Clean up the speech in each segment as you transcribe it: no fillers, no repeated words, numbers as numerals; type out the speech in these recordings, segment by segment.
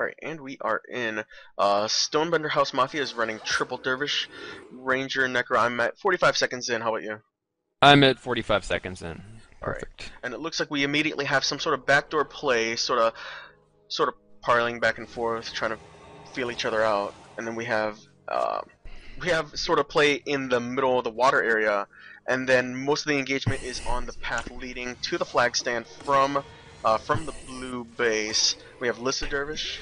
Alright, and we are in. Stonebender House Mafia is running Triple Dervish, Ranger, Necro. I'm at 45 seconds in. How about you? I'm at 45 seconds in. Alright, Perfect. and it looks like we immediately have some sort of backdoor play, sort of parlaying back and forth, trying to feel each other out, and then we have sort of play in the middle of the water area, and then most of the engagement is on the path leading to the flag stand from the blue base. We have Lissa Dervish,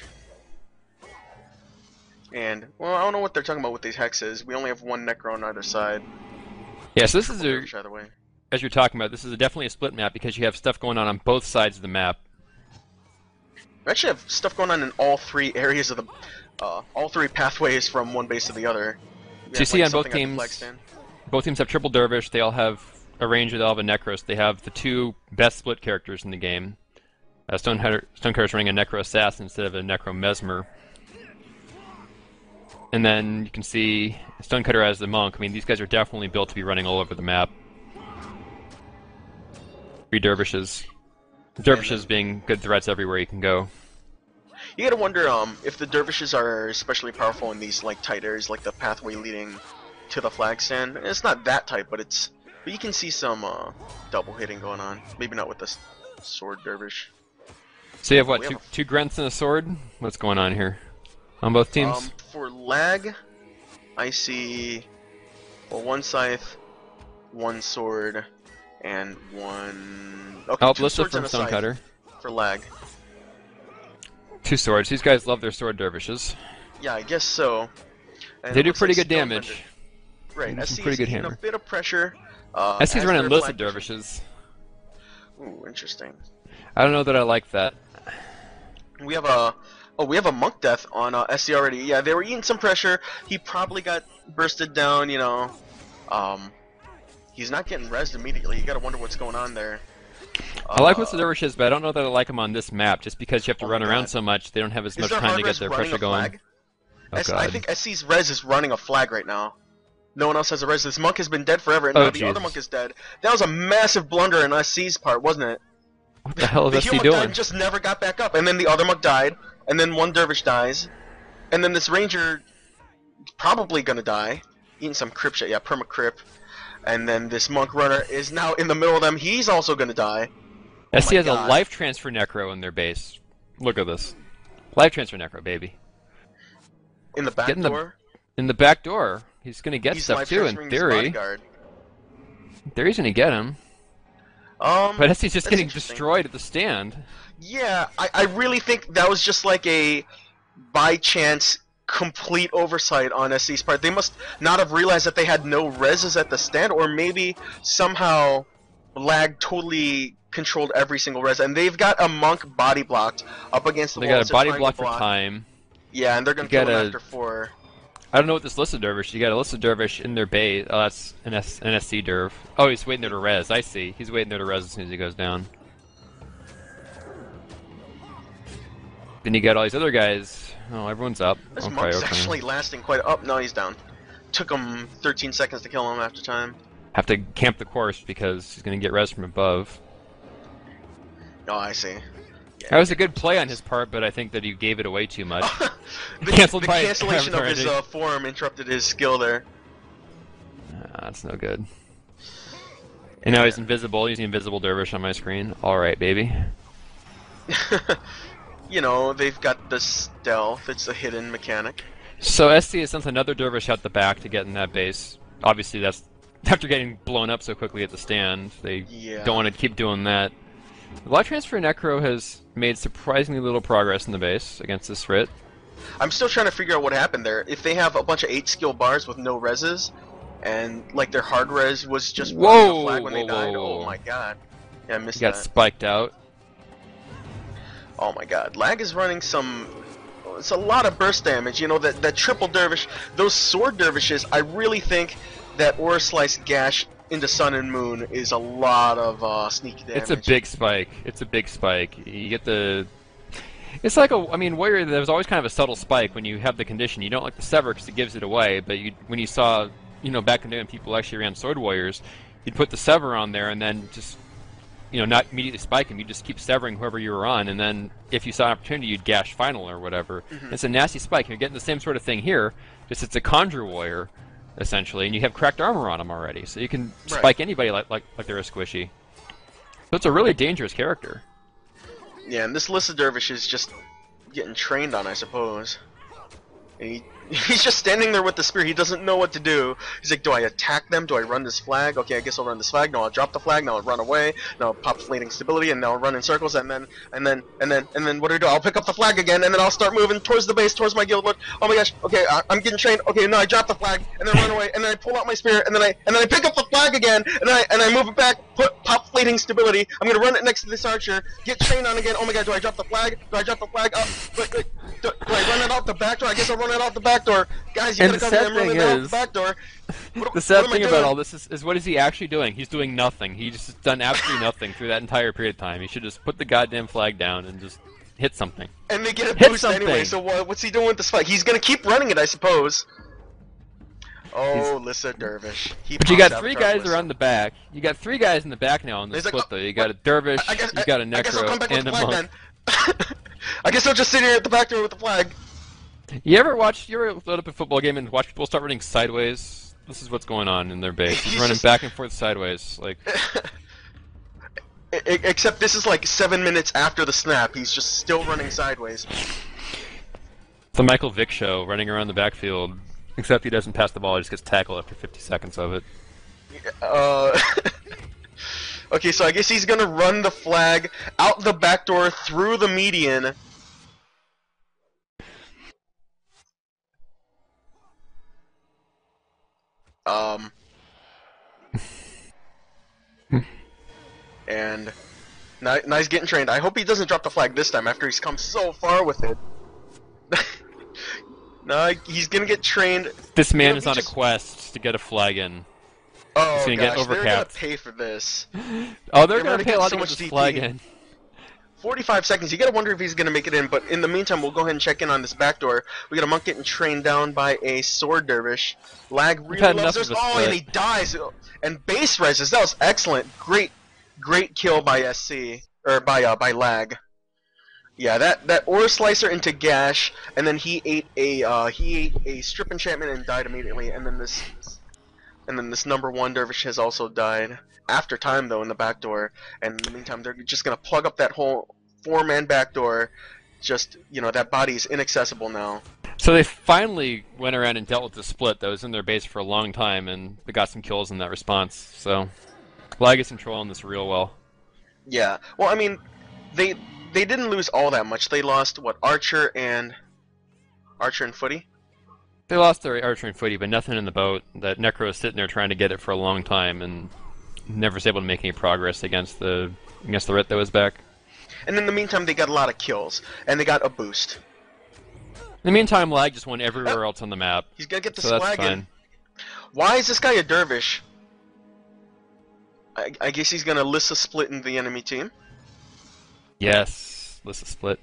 and well, I don't know what they're talking about with these hexes. We only have one Necro on either side. Yeah, so this is Triple Dervish either way. as you're talking about, this is definitely a split map because you have stuff going on both sides of the map. We actually have stuff going on in all three areas of the, all three pathways from one base to the other. So you see on both teams have Triple Dervish. They all have a Ranger. They all have a Necro. So they have the two best split characters in the game. Stonecutter's running a Necro Assassin instead of a Necro Mesmer. And then you can see Stonecutter as the Monk. I mean, these guys are definitely built to be running all over the map. Three Dervishes. Dervishes being good threats everywhere you can go. You gotta wonder if the Dervishes are especially powerful in these like tight areas, like the pathway leading to the flag stand. It's not that tight, but you can see some double hitting going on. Maybe not with the sword Dervish. So you have what, two Grunts and a Sword? What's going on here? On both teams? For LaG, I see one Scythe, one Sword, and one... Okay, two Lissa swords from and a Stonecutter. Scythe for LaG. Two swords. These guys love their sword dervishes. Yeah, I guess so. And they do pretty good damage. Right, SC pretty is good getting hammer. a bit of pressure. SC's running Lissa dervishes. Ooh, interesting. I don't know that I like that. We have a monk death on SC already. Yeah, they were eating some pressure. He probably got bursted down, you know. He's not getting rezzed immediately. You gotta wonder what's going on there. I like Lissa dervishes, but I don't know that I like them on this map, just because you have to run around so much, they don't have as much time to get their pressure going. Oh, God. I think SC's res is running a flag right now. No one else has a res. This monk has been dead forever, and now the other monk is dead. That was a massive blunder in SC's part, wasn't it? What the hell is SC doing? doing? Just never got back up, and then the other monk died, and then one dervish dies, and then this ranger probably gonna die, eating some crypt shit. Yeah, perma crypt. And then this monk runner is now in the middle of them. He's also gonna die. SC has a life transfer Necro in their base. Look at this. Life transfer Necro, baby. In the back door? In the back door. He's gonna get stuff too, in theory. In theory, he's gonna get him. But SC's just getting destroyed at the stand. Yeah, I really think that was just like a by chance complete oversight on SC's part. They must not have realized that they had no reses at the stand, or maybe somehow LaG totally controlled every single res, and they've got a monk body blocked up against the wall. They got a body block for time. Yeah, and they're gonna kill him after 4. I don't know what this Lissa Dervish. You got a Lissa Dervish in their base. Oh, that's an SC Derv. Oh, he's waiting there to res. I see. He's waiting there to res as soon as he goes down. Then you got all these other guys. Oh, everyone's up. This monk's actually lasting quite up. No, he's down. Took him 13 seconds to kill him after time. Have to camp the course because he's going to get res from above. Oh, I see. Yeah. That was a good play on his part, but I think that he gave it away too much. the cancellation of his forearm interrupted his skill there. That's no good. And now he's invisible. He's the invisible dervish on my screen. Alright, baby. You know, they've got the stealth. It's a hidden mechanic. So SC has sent another dervish out the back to get in that base. Obviously, that's after getting blown up so quickly at the stand. They don't want to keep doing that. The Life Transfer Necro has made surprisingly little progress in the base against this Rit. I'm still trying to figure out what happened there. If they have a bunch of 8 skill bars with no reses, and like their hard res was just running a flag when they died. Oh my god. Yeah, I missed that. Got spiked out. Oh my god. LaG is running some... It's a lot of burst damage. You know, that triple dervish, those sword dervishes, I really think that Aura Slice Gash into Sun and Moon is a lot of sneaky damage. It's a big spike. It's a big spike. You get the... It's like a... I mean, Warrior, there's always kind of a subtle spike when you have the condition. You don't like the Sever because it gives it away, but when you saw, you know, back in the day when people actually ran Sword Warriors, you'd put the Sever on there and then just not immediately spike him. You just keep severing whoever you were on, and then if you saw an opportunity, you'd gash final or whatever. It's a nasty spike. You're getting the same sort of thing here. Just it's a Conjure Warrior, essentially, and you have cracked armor on him already, so you can spike anybody like they're a squishy. So it's a really dangerous character. Yeah, and this Lissa Dervish is just getting trained on, I suppose. And he's just standing there with the spear. He doesn't know what to do. He's like, do I attack them? Do I run this flag? Okay, I guess I'll run this flag. No, I'll drop the flag. Now I'll run away. Now I'll pop fleeting stability, and now I'll run in circles. And then what do I do? I'll pick up the flag again, and then I'll start moving towards the base, towards my guild lord. Oh my gosh. Okay, I'm getting trained. Okay, no, I drop the flag, and then run away, and then I pull out my spear, and then I pick up the flag again, and I move it back. Pop fleeting stability. I'm gonna run it next to this archer. Get trained on again. Oh my god, do I drop the flag? Do I drop the flag? Wait. Do I run it out the back door? I guess I'll run it out the back door. Guys, you gotta come here and run it out the back door. The sad thing about all this is what is he actually doing? He's doing nothing. He's just done absolutely nothing through that entire period of time. He should just put the goddamn flag down and just hit something. And they get a boost anyway, so what's he doing with this flag? He's gonna keep running it, I suppose. Oh, Lissa Dervish. But you got three guys around the back. You got three guys in the back now on the split, though. You got a Dervish, you got a Necro, and a Monk. I guess I'll just sit here at the back door with the flag. You ever load up a football game and watch people start running sideways? This is what's going on in their base. He's running back and forth sideways, like. Except this is like 7 minutes after the snap. He's just still running sideways. The Michael Vick show, running around the backfield. Except he doesn't pass the ball; he just gets tackled after 50 seconds of it. Okay, so I guess he's gonna run the flag out the back door through the median. And now he's getting trained. I hope he doesn't drop the flag this time after he's come so far with it. No, he's gonna get trained. This man is on a quest to get a flag in. Oh he's gonna gosh, get overcapped. they're gonna pay for this. Oh, they're gonna pay a lot to get this flag in. 45 seconds. You gotta wonder if he's gonna make it in. But in the meantime, we'll go ahead and check in on this back door. We got a monk getting trained down by a sword dervish. LaG really loves this. Oh, and he dies. And base reses. That was excellent. Great kill by SC or by LaG. Yeah, that ore slicer into gash, and then he ate a strip enchantment and died immediately. And then this #1 dervish has also died after time though in the back door. And in the meantime, they're just gonna plug up that whole 4-man back door. Just that body is inaccessible now. So they finally went around and dealt with the split that was in their base for a long time, and they got some kills in that response. So LaG is controlling this real well. Yeah. Well, I mean, they didn't lose all that much. They lost what, Archer and Footy? They lost their Archer and Footy, but nothing in the boat. That Necro was sitting there trying to get it for a long time and never was able to make any progress against the Rit that was back. And in the meantime, they got a lot of kills, and they got a boost. In the meantime, LaG just went everywhere else on the map. He's gonna get the so swag that's in. Why is this guy a dervish? I guess he's gonna Lissa split in the enemy team. Yes, Lissa split.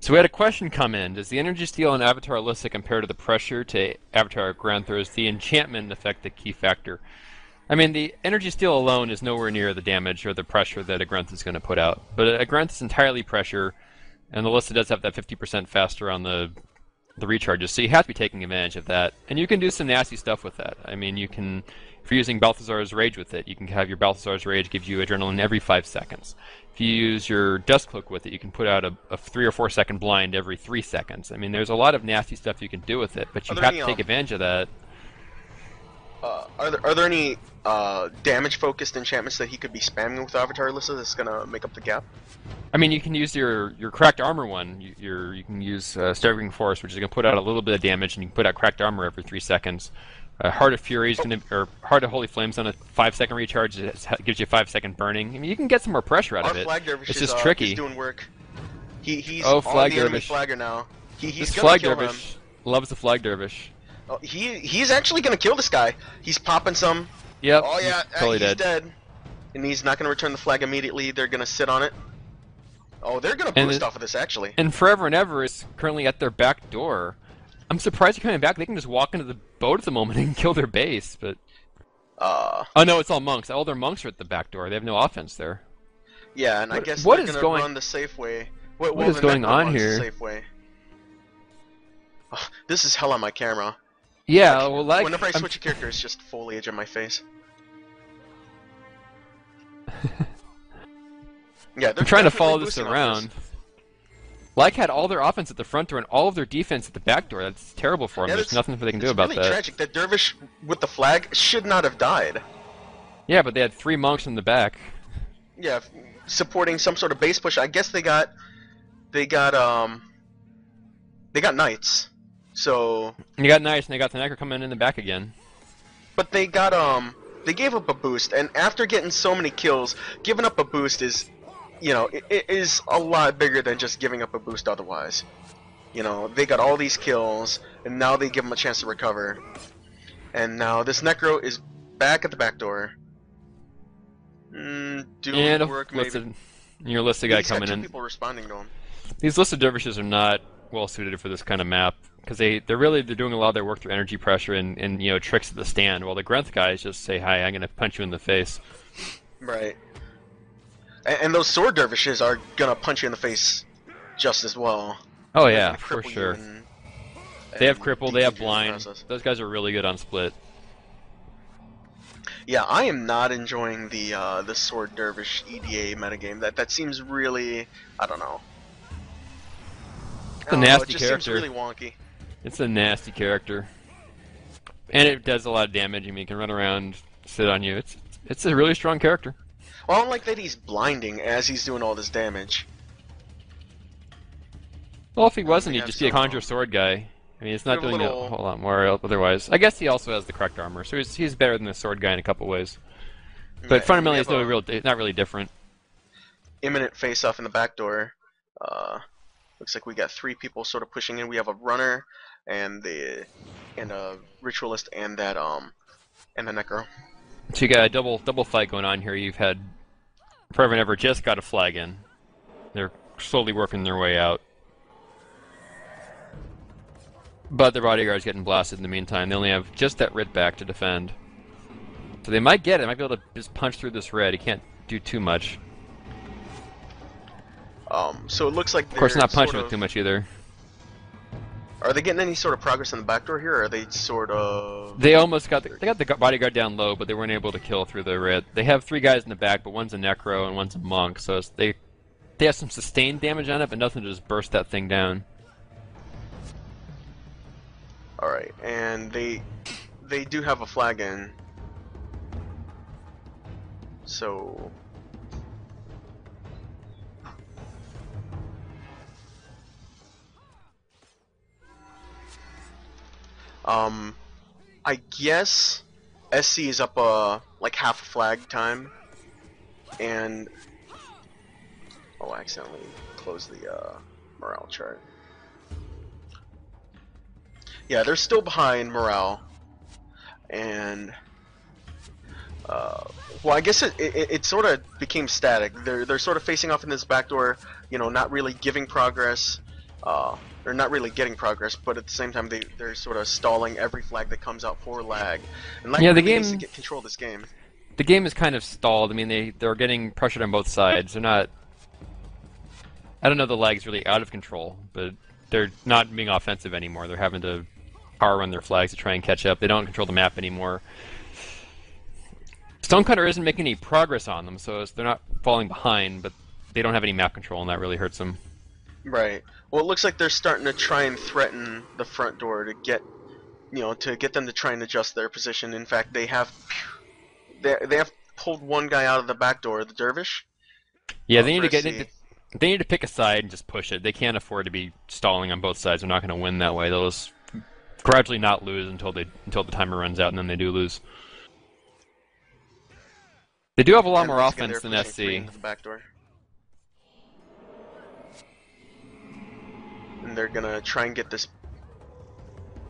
So we had a question come in. Does the energy steal on Avatar Lissa compare to the pressure to Avatar Grantha? Is the enchantment effect the key factor? I mean, the energy steal alone is nowhere near the damage or the pressure that a Grantha is going to put out. But a Grantha is entirely pressure, and the Lissa does have that 50% faster on the recharges, so you have to be taking advantage of that. And you can do some nasty stuff with that. I mean, you can, if you're using Balthazar's Rage with it, you can have your Balthazar's Rage gives you adrenaline every 5 seconds. If you use your Dust Cloak with it, you can put out a 3 or 4 second blind every 3 seconds. I mean, there's a lot of nasty stuff you can do with it, but you have to take advantage of that. Are there any damage-focused enchantments that he could be spamming with Avatar Lissa that's gonna make up the gap? I mean, you can use your cracked armor one. You can use Staggering Force, which is gonna put out a little bit of damage, and you can put out cracked armor every 3 seconds. Heart of Fury is or Heart of Holy Flames on a 5-second recharge. It gives you a 5-second burning. I mean, you can get some more pressure out of it. Flag Dervish it's just tricky. He's doing work. He's Flag on the enemy Dervish. flagger now. He's gonna Flag kill Dervish him. loves the Flag Dervish. Oh, he's actually gonna kill this guy. He's popping some. Yep. Oh yeah, totally he's dead. dead. And he's not gonna return the flag immediately. They're gonna sit on it. Oh, they're gonna boost off of this actually. And Forever and Ever is currently at their back door. I'm surprised they're coming back. They can just walk into the boat at the moment and kill their base, but Oh no, it's all monks. All their monks are at the back door. They have no offense there. Yeah, and I guess what they're is gonna going? run the safe way. What Well, is the going Necro on runs the here? safe way. Oh, this is hell on my camera. Yeah, well, like Whenever I switch a character, it's just foliage on my face. Yeah, they're I'm trying to definitely follow this boosting off around. Like had all their offense at the front door and all of their defense at the back door. That's terrible for them. Yeah, There's nothing they can do it's about really that. tragic. That dervish with the flag should not have died. Yeah, but they had 3 monks in the back. Yeah, supporting some sort of base push. I guess they got knights. So And you got knights, and they got the Necro coming in the back again. but they gave up a boost, and after getting so many kills, giving up a boost is, it is a lot bigger than just giving up a boost otherwise. They got all these kills, and now they give them a chance to recover. And now this Necro is back at the back door. Doing work maybe. Your listed guy He's got coming two in. people responding to him. These listed dervishes are not well suited for this kind of map because they're doing a lot of their work through energy pressure and tricks at the stand, while the Grunth guys just say, "Hi, I'm gonna punch you in the face." Right. And those sword dervishes are gonna punch you in the face just as well. Oh They're yeah, gonna for cripple sure. you and They have cripple, they have de-injure blind. the process. Those guys are really good on split. Yeah, I am not enjoying the sword dervish EDA metagame. That seems really, I don't know. It's a nasty it just character. seems really wonky. It's a nasty character, and it does a lot of damage. I mean, it can run around, sit on you. It's a really strong character. Well, I don't like that he's blinding as he's doing all this damage. Well, if he wasn't, we he'd have just be a some, conjure sword guy. I mean, it's not we have a doing a little- whole lot more otherwise. I guess he also has the correct armor, so he's better than the sword guy in a couple ways. But Yeah, fundamentally, we it's have not really different. imminent face-off in the back door. Looks like we got 3 people sort of pushing in. We have a runner and a ritualist and the Necro. So you got a double fight going on here. You've had Forever and Ever just got a flag in. They're slowly working their way out. But their bodyguard's getting blasted in the meantime. They only have just that writ back to defend. So they might get it. Might be able to just punch through this red. He can't do too much. So it looks like Of course, they're not punching sort with of- too much either. Are they getting any sort of progress in the back door here, or are they sort of... They almost got the bodyguard down low, but they weren't able to kill through the red. They have 3 guys in the back, but one's a necro and one's a monk. So they have some sustained damage on it, but nothing to just burst that thing down. Alright, and they do have a flag in. So... I guess SC is up like half a flag time, and I accidentally closed the morale chart. Yeah, they're still behind morale, and well, I guess it sort of became static. They're sort of facing off in this back door, not really giving progress. They're not really getting progress, but at the same time they're sort of stalling every flag that comes out for lag. And LaG really needs to get control of this game. The game is kind of stalled. I mean, they're getting pressured on both sides. They're not. I don't know. The lag's really out of control, but they're not being offensive anymore. They're having to power run their flags to try and catch up. They don't control the map anymore. Stonecutter isn't making any progress on them, so they're not falling behind, but they don't have any map control, and that really hurts them. Right. Well, it looks like they're starting to try and threaten the front door to get, to get them to try and adjust their position. In fact, they have pulled one guy out of the back door, the dervish. Yeah, they need to they need to pick a side and just push it. They can't afford to be stalling on both sides. They're not going to win that way. They'll just gradually not lose until the timer runs out, and then they do lose. They do have a lot more offense than SC. Into the back door. And they're gonna try and get this.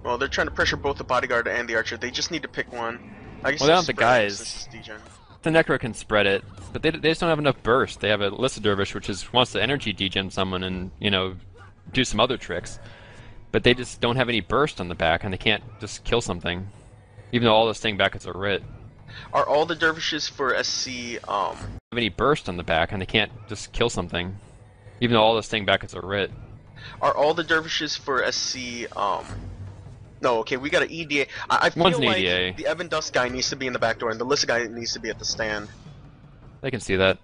Well, they're trying to pressure both the bodyguard and the archer. They just need to pick one. I guess well, they don't have the guys. Degen. The Necro can spread it, but they just don't have enough burst. They have a Lissa Dervish, which wants to energy degen someone and do some other tricks, but they just don't have any burst on the back, and they can't just kill something, even though all this thing back is a writ. Are all the dervishes for SC Have any burst on the back, and they can't just kill something, even though all this thing back is a writ. Are all the dervishes for SC No, okay, we got an EDA. I feel One's an like EDA. the Evan Dust guy needs to be in the back door, and the Lissa guy needs to be at the stand. They can see that.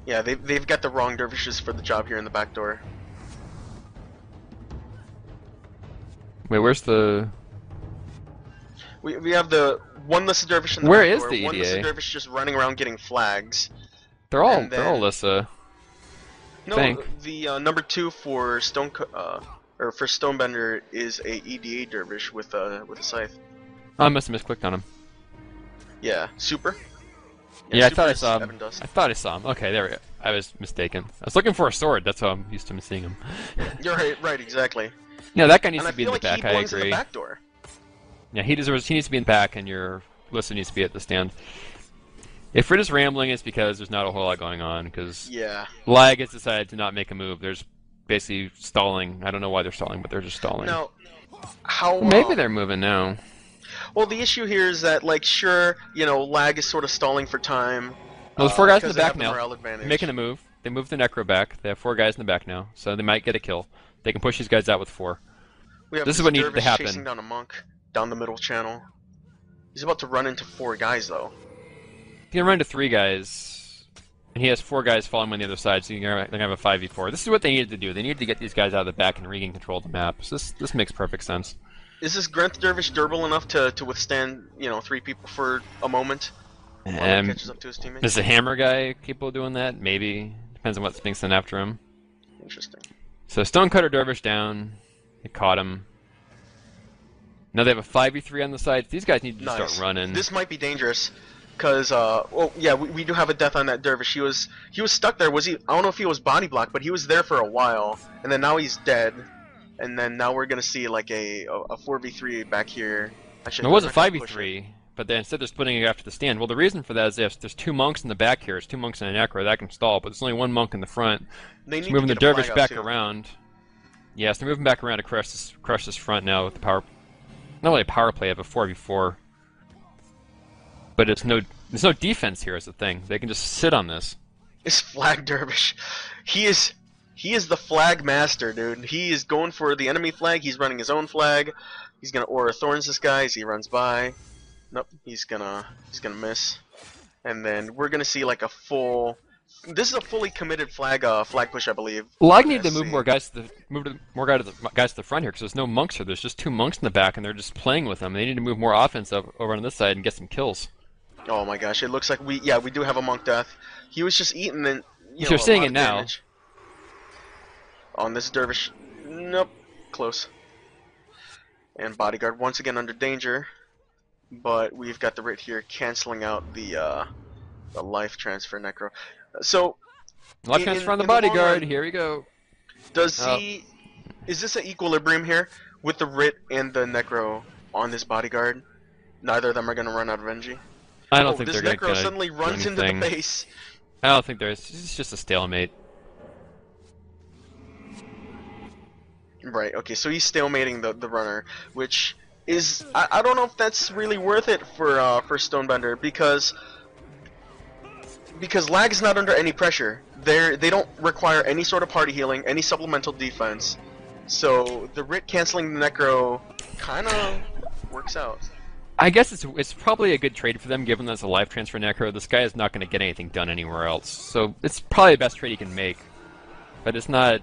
Yeah, they've got the wrong dervishes for the job here in the back door. Wait, where's the... We have the one Lissa dervish in the Where back is door, the one EDA? Lissa dervish just running around getting flags. They're all then- Lissa. No, Think. the number 2 for for Stonebender is a EDA dervish with a scythe. Oh, I must have misclicked on him. Yeah, super. Yeah, I Super thought I is saw him. Evan Dust. I thought I saw him. Okay, there we go. I was mistaken. I was looking for a sword. That's how I'm used to seeing him. You're right, exactly. Yeah, that guy needs And I to be in feel the like he back. I belongs in agree. the back door. Yeah, he deserves. He needs to be in the back, and your Lissa needs to be at the stand. If we're just rambling, it's because there's not a whole lot going on. Because Yeah. LaG has decided to not make a move. There's basically stalling. I don't know why they're stalling, but they're just stalling. Now, how? Well, maybe they're moving now. Well, the issue here is that, like, sure, you know, LaG is sort of stalling for time. Well, there's 4 guys in the because they back have the now. morale advantage. Making a move. They moved the Necro back. They have 4 guys in the back now, so they might get a kill. They can push these guys out with 4. We have This is what needed to dervish happen. Chasing down a monk down the middle channel. He's about to run into 4 guys though. He can run to 3 guys, and he has 4 guys following him on the other side, so they're gonna have a 5v4. This is what they needed to do. They needed to get these guys out of the back and regain control of the map. So this makes perfect sense. Is this Grenth Dervish durable enough to withstand, you know, 3 people for a moment? While he catches up to his teammates? Is the Hammer guy capable of doing that? Maybe. Depends on what's being sent after him. Interesting. So Stonecutter Dervish down. They caught him. Now they have a 5v3 on the sides. These guys need to just start running. This might be dangerous, cause well, yeah, we do have a death on that dervish. He was stuck there. Was he? I don't know if he was body blocked, but he was there for a while, and then now he's dead. And then now we're gonna see like a 4v3 back here. It was a 5v3, but then instead they're splitting it after the stand. Well, the reason for that is there's 2 monks in the back here. There's 2 monks and a Necro that can stall, but there's only 1 monk in the front. They need moving to the get a dervish flag out, back too. around. Yes, they're moving back around to crush this front now with the power. Not really a power play of a 4v4, but there's no defense here is the thing. They can just sit on this. This flag dervish, he is the flag master, dude. He is going for the enemy flag. He's running his own flag. He's gonna Aura Thorns this guy as he runs by. Nope, he's gonna miss. And then we're gonna see like a full. This is a fully committed flag push, I believe. LaG need to move more guys to the front here because there's no monks here. There's just 2 monks in the back, and they're just playing with them. They need to move more offense over on this side and get some kills. Oh my gosh, it looks like we do have a monk death. He was just eating and You're seeing it now. Damage. On this dervish, nope, close. And bodyguard once again under danger, but we've got the Rit here canceling out the life transfer necro. So Life transfer on the in the long bodyguard. run, Here we go. does he? Is this an equilibrium here with the Rit and the necro on this bodyguard? Neither of them are going to run out of energy. I don't think this they're necro going to suddenly runs into the base. I don't think there's. It's just a stalemate. Right. Okay. So he's stalemating the runner, which is I don't know if that's really worth it for Stonebender because LaG's not under any pressure. They don't require any sort of party healing, any supplemental defense. So the Rit canceling the Necro kind of works out. I guess it's probably a good trade for them, given that it's a life transfer Necro. This guy is not going to get anything done anywhere else, so it's probably the best trade he can make. But it's not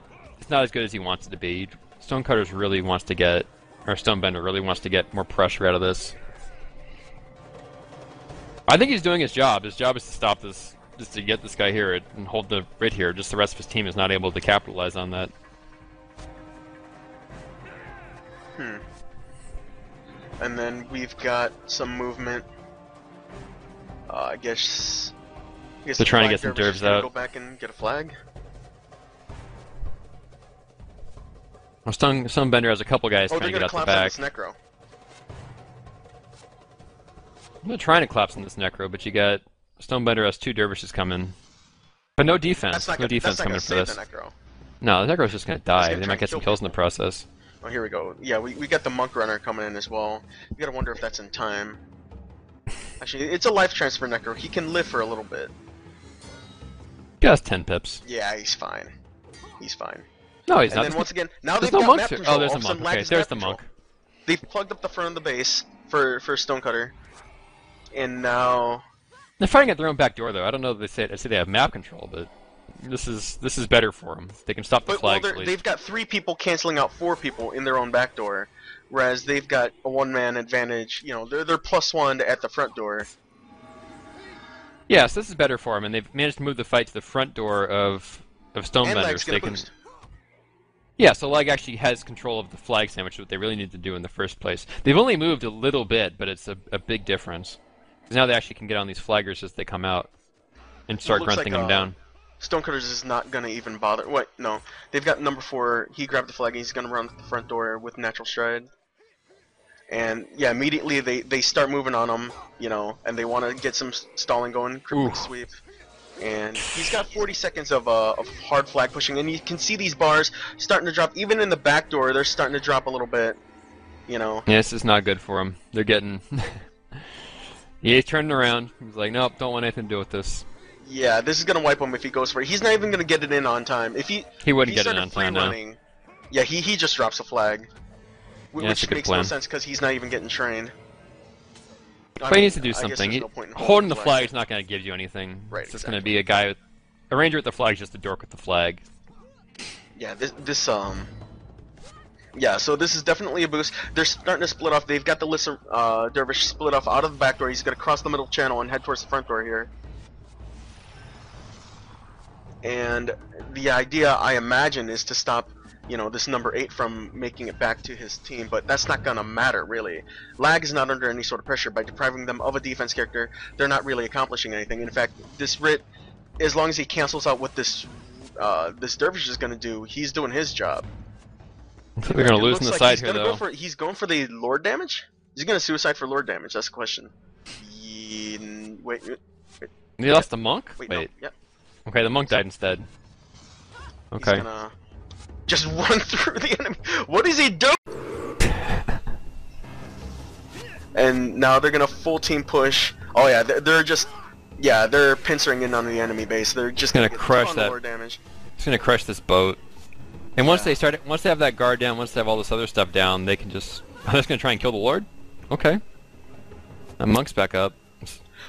as good as he wants it to be. Stonecutters really wants to get, or Stonebender really wants to get more pressure out of this. I think he's doing his job. His job is to stop this, just to get this guy here and hold the Rit here. Just the rest of his team is not able to capitalize on that. And then we've got some movement. I guess they're trying to get some dervs out. Go back and get a flag. Well, Stonebender has a couple guys trying to get out the back. This necro. I'm not trying to collapse on this Necro, but you got Stonebender has 2 dervishes coming. But no defense. No defense coming for this. No, the Necro's just going to die. They might get some kills in the process. Oh, here we go. Yeah, we got the monk runner coming in as well. You gotta wonder if that's in time. Actually, it's a life transfer Necro. He can live for a little bit. Just 10 pips. Yeah, he's fine. He's fine. No, he's not. And then once again, now there's they've no got monk map here. control. Oh, there's All a of sudden, monk. Lag Okay, has there's map the control. monk. They've plugged up the front of the base for Stonecutter, and now They're fighting at their own back door, though. I don't know if they say they have map control, but this is better for them. They can stop the flags. Well, they've got 3 people canceling out 4 people in their own back door, whereas they've got a one-man advantage. You know, they're +1 at the front door. Yes, this is better for them, and they've managed to move the fight to the front door of Stonebender, so they can. Boost. Yeah, so LaG actually has control of the flag sandwich, what they really need to do in the first place. They've only moved a little bit, but it's a big difference. Because now they actually can get on these flaggers as they come out and start grunting them down. Stonecutters is not going to even bother. Wait, no. They've got number 4. He grabbed the flag and he's going to run to the front door with natural stride. And yeah, immediately they start moving on him, you know, and they want to get some stalling going, crippling sweep. And he's got 40 seconds of hard flag pushing, and you can see these bars starting to drop. Even in the back door, they're starting to drop a little bit, you know. Yeah, this is not good for him. They're getting... He's turning around. He's like, nope, don't want anything to do with this. Yeah, this is going to wipe him if he goes for it. He's not even going to get it in on time. If he wouldn't get it on time, no. Yeah, he just drops a flag. Yeah, which makes no sense because he's not even getting trained. But he needs to do something. Holding the flag is not going to give you anything. Right, it's just going to be a ranger with the flag is just a dork with the flag. Yeah, yeah, so this is definitely a boost. They're starting to split off. They've got the Lisser Dervish split off out of the back door. He's going to cross the middle channel and head towards the front door here. And the idea, I imagine, is to stop, you know, this number 8 from making it back to his team, but that's not gonna matter really. LaG is not under any sort of pressure. By depriving them of a defense character, they're not really accomplishing anything. In fact, this Rit, as long as he cancels out what this Dervish is gonna do, he's doing his job. We're gonna lose in the side here, though. He's going for the Lord damage? Is he gonna suicide for Lord damage? That's the question. Wait. He lost the monk? Wait. No. Yep. Okay, the monk died instead. Okay. He's gonna just run through the enemy. What is he doing? And now they're gonna full team push. Oh yeah, they're pincering in on the enemy base. They're just gonna crush that. More damage. It's gonna crush this boat. And once they have that guard down, once they have all this other stuff down, they can just. I'm just gonna try and kill the Lord. Okay. That monk's back up.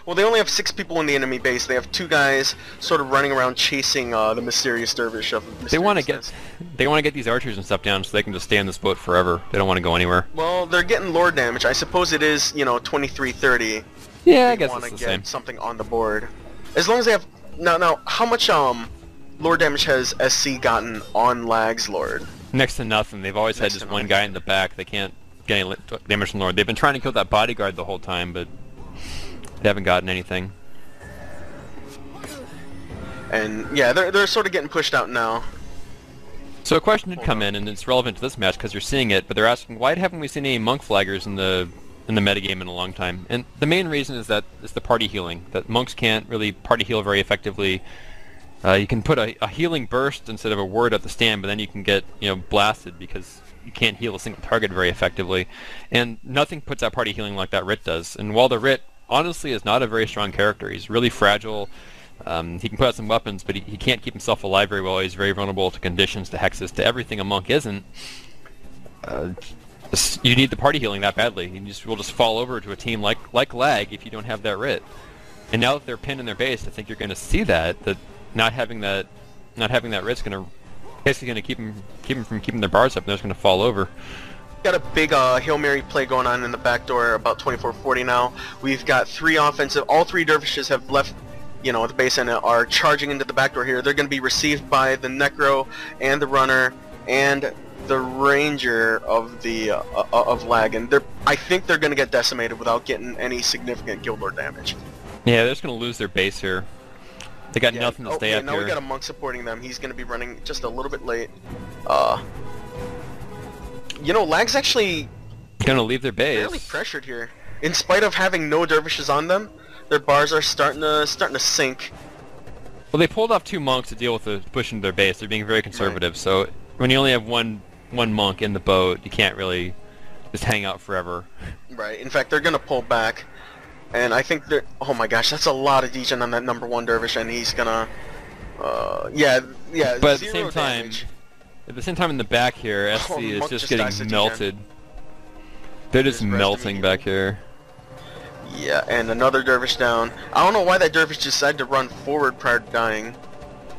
Well, they only have 6 people in the enemy base. They have 2 guys sort of running around chasing the mysterious dervish of They want to get these archers and stuff down so they can just stay on this boat forever. They don't want to go anywhere. Well, they're getting lord damage. I suppose it is, you know, 23-30. Yeah, I guess it's the same. They want to get something on the board. As long as they have now, how much lord damage has SC gotten on LaG's lord? Next to nothing. They've always had just one guy in the back. They can't get any damage from lord. They've been trying to kill that bodyguard the whole time, but they haven't gotten anything. And yeah, they're sort of getting pushed out now. So a question did come in, and it's relevant to this match because you're seeing it, but they're asking, why haven't we seen any monk flaggers in the metagame in a long time? And the main reason is that it's the party healing. That monks can't really party heal very effectively. You can put a healing burst instead of a ward at the stand, but then you can get blasted because you can't heal a single target very effectively. And nothing puts out party healing like that Rit does. And while the Rit honestly is not a very strong character, he's really fragile. He can put out some weapons, but he can't keep himself alive very well. He's very vulnerable to conditions, to hexes, to everything a monk isn't. You need the party healing that badly. You will just fall over to a team like LaG if you don't have that Rit. And now that they're pinned in their base, I think you're going to see that not having that Rit's going to basically keep them from keeping their bars up, and they're just going to fall over. Got a big Hail Mary play going on in the back door, about 24-40 now. We've got 3 offensive. All 3 dervishes have left, the base and are charging into the back door here. They're going to be received by the Necro and the Runner and the Ranger of the of LaG, and I think they're going to get decimated without getting any significant guild lord damage. Yeah, they're just going to lose their base here. They got nothing to stay up now here. We got a monk supporting them. He's going to be running just a little bit late. LaG's actually gonna leave their base. Fairly pressured here. In spite of having no dervishes on them, their bars are starting to sink. Well, they pulled off 2 monks to deal with the push into their base. They're being very conservative. Right. So when you only have one monk in the boat, you can't really just hang out forever. Right. In fact, they're gonna pull back. And I think that, oh my gosh, that's a lot of degen on that number 1 dervish, and he's gonna, yeah, But at the zero same time, damage. in the back here, SC Oh, is Monk just dies to getting degen. melted. They're just Just rest melting back here. Yeah, and another dervish down. I don't know why that dervish decided to run forward prior to dying.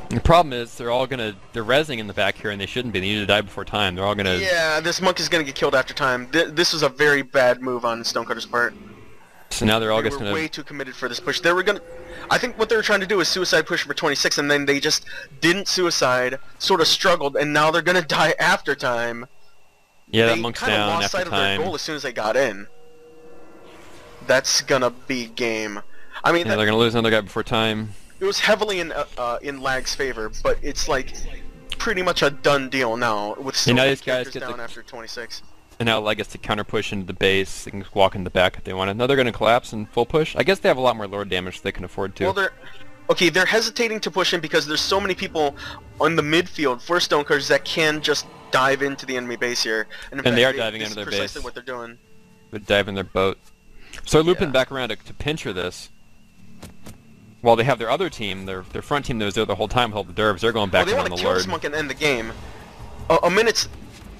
And the problem is they're rezzing in the back here, and they shouldn't be. They need to die before time. They're all gonna. Yeah, this monk is gonna get killed after time. This was a very bad move on Stonecutter's part. So now they're all They just were gonna. way too committed for this push. They were gonna. I think what they were trying to do was suicide push for 26, and then they just didn't suicide, sort of struggled, and now they're gonna die after time. Yeah, They that monk's kinda down lost after sight of their time. goal as soon as they got in. That's gonna be game. I mean, Yeah, they're gonna lose another guy before time. it was heavily in LaG's favor, but it's like pretty much a done deal now with so now many these guys characters get down the- after 26. And now LaG gets to counter push into the base. They can just walk in the back if they want. Now they're gonna collapse and full push. I guess they have a lot more lord damage so they can afford to. Well, they're hesitating to push in because there's so many people on the midfield for Stonecutters that can just dive into the enemy base here. And, in fact, they are diving into this their is precisely base. what they're doing. They dive in their boat. So they're looping Yeah. back around to pincher this. While they have their other team, their front team that was there the whole time with all the dervs, they're going back Well, they in want on to the kill this lord. monk and end the game. A minute's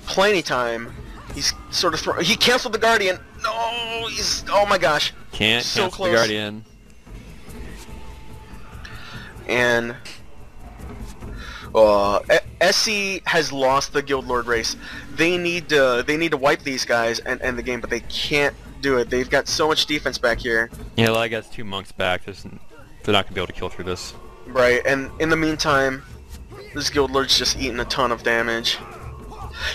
plenty time. He's sort of he canceled the Guardian. No, he's, oh my gosh. Can't so cancel close. the Guardian. And SC has lost the Guild Lord race. They need to wipe these guys and end the game, but they can't do it. They've got so much defense back here. Yeah, LaG has 2 monks back. They're not gonna be able to kill through this. Right, and in the meantime, this Guild Lord's just eating a ton of damage.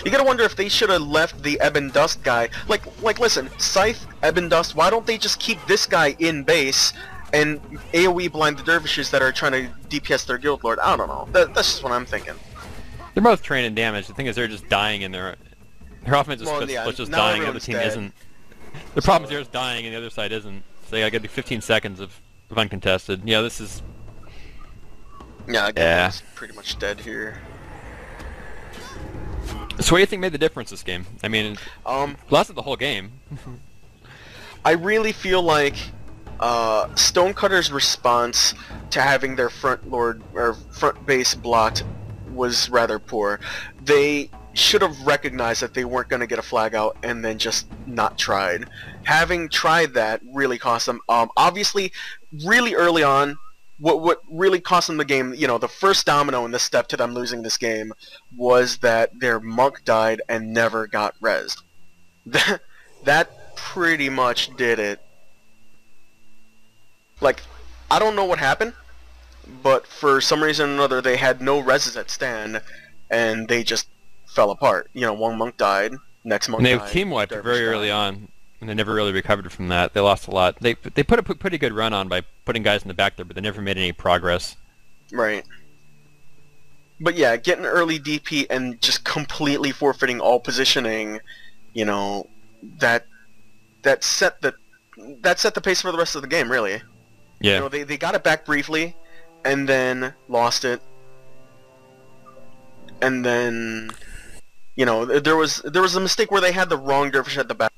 You gotta wonder if they should have left the Ebb and Dust guy. Like, listen, Scythe, Ebb and Dust, why don't they just keep this guy in base and AoE blind the dervishes that are trying to DPS their Guild Lord? I don't know. That's just what I'm thinking. They're both training damage. The thing is, they're just dying in their offensive Well, split's yeah, just now dying. The other everyone's team dead. isn't. The problem is they're just dying and the other side isn't. So they gotta do 15 seconds of uncontested. Yeah, this is. Yeah, Guild Yeah. Lord's pretty much dead here. So what do you think made the difference this game? I mean, lasted the whole game. I really feel like Stonecutter's response to having their front lord or front base blocked was rather poor. They should have recognized that they weren't going to get a flag out and then just not tried. Having tried that really cost them. Obviously, really early on, what really cost them the game, you know, the first domino in this step to them losing this game was that their monk died and never got rezzed. That pretty much did it. Like, I don't know what happened, but for some reason or another they had no rezzes at stand, and they just fell apart. You know, one monk died, next monk And they died. team wiped dervish very died. early on, and they never really recovered from that. They lost a lot. They put a pretty good run on by putting guys in the back there, but they never made any progress. Right. But yeah, getting early DP and just completely forfeiting all positioning, you know, that set the pace for the rest of the game, really. Yeah. You know, they got it back briefly, and then lost it, and then, you know, there was a mistake where they had the wrong dervish at the back.